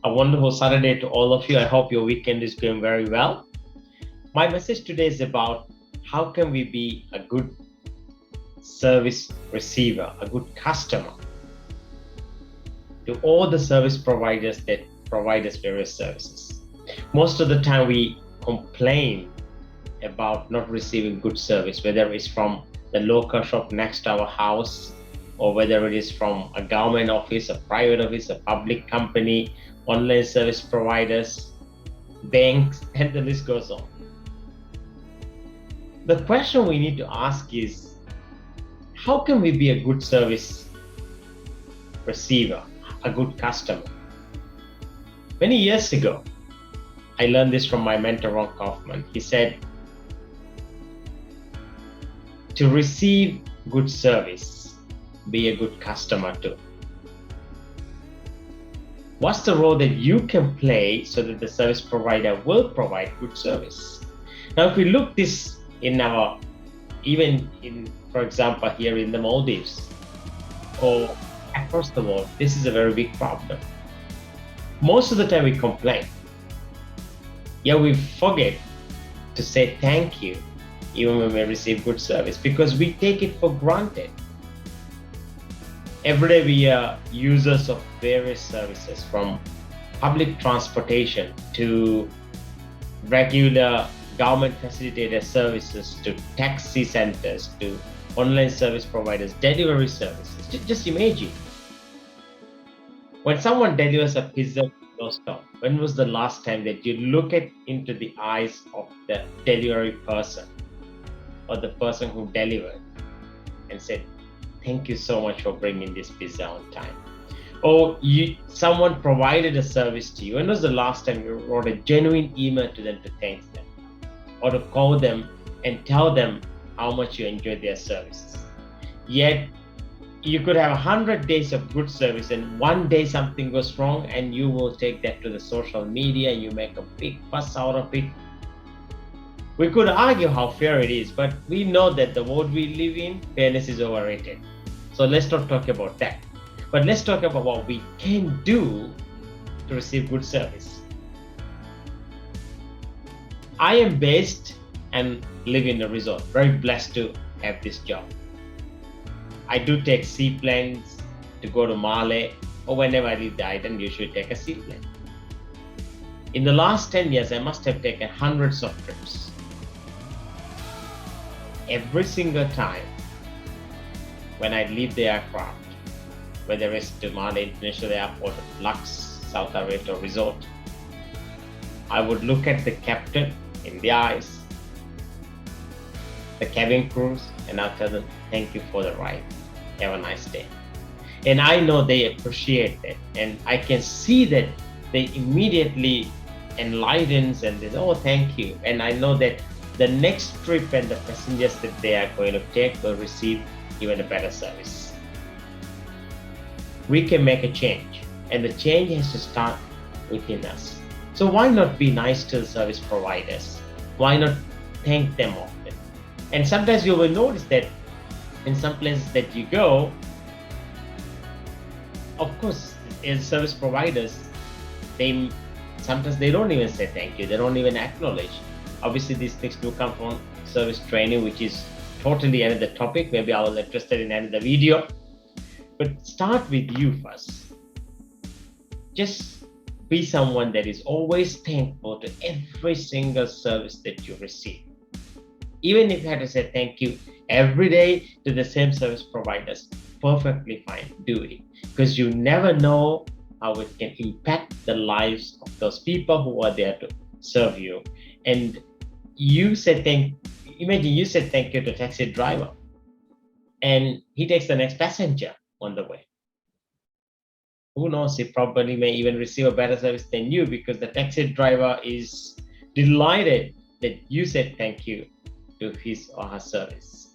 A wonderful Saturday to all of you. I hope your weekend is going very well. My message today is about how can we be a good service receiver, a good customer to all the service providers that provide us various services. Most of the time we complain about not receiving good service, whether it's from the local shop next to our house, or whether it is from a government office, a private office, a public company, online service providers, banks, and the list goes on. The question we need to ask is, how can we be a good service receiver, a good customer? Many years ago, I learned this from my mentor, Ron Kaufman. He said, to receive good service, be a good customer too. What's the role that you can play so that the service provider will provide good service? Now, if we look this in our, even in, for example, here in the Maldives or across the world, this is a very big problem. Most of the time we complain. Yeah, we forget to say thank you even when we receive good service because we take it for granted. Every day we are users of various services, from public transportation to regular government facilitated services to taxi centers to online service providers, delivery services. Just imagine when someone delivers a pizza to your stop, when was the last time that you look into the eyes of the delivery person or the person who delivered and said, thank you so much for bringing this pizza on time? Or someone provided a service to you. When was the last time you wrote a genuine email to them to thank them, or to call them and tell them how much you enjoyed their services? Yet you could have 100 days of good service and one day something goes wrong and you will take that to the social media and you make a big fuss out of it. We could argue how fair it is, but we know that the world we live in, fairness is overrated. So let's not talk about that. But let's talk about what we can do to receive good service. I am based and live in a resort. Very blessed to have this job. I do take seaplanes to go to Male, or whenever I leave the island, usually take a seaplane. In the last 10 years, I must have taken hundreds of trips. Every single time when I leave the aircraft, whether it's to Male International Airport, Lux, South Ariete Resort, I would look at the captain in the eyes, the cabin crews, and I'll tell them, thank you for the ride. Have a nice day. And I know they appreciate that. And I can see that they immediately enlightens and they say, oh, thank you. And I know that the next trip and the passengers that they are going to take will receive even a better service. We can make a change, and the change has to start within us. So why not be nice to the service providers? Why not thank them often? And sometimes you will notice that in some places that you go, of course, as service providers, sometimes they don't even say thank you. They don't even acknowledge. Obviously, these things do come from service training, which is totally another topic. Maybe I was interested in another video. But start with you first. Just be someone that is always thankful to every single service that you receive. Even if you had to say thank you every day to the same service providers, perfectly fine, do it. Because you never know how it can impact the lives of those people who are there to serve you. And imagine you said thank you to a taxi driver, and he takes the next passenger on the way. Who knows, he probably may even receive a better service than you because the taxi driver is delighted that you said thank you to his or her service.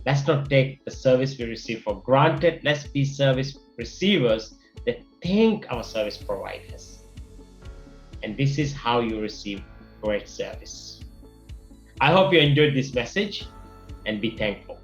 Let's not take the service we receive for granted. Let's be service receivers that thank our service providers. And this is how you receive great service. I hope you enjoyed this message and be thankful.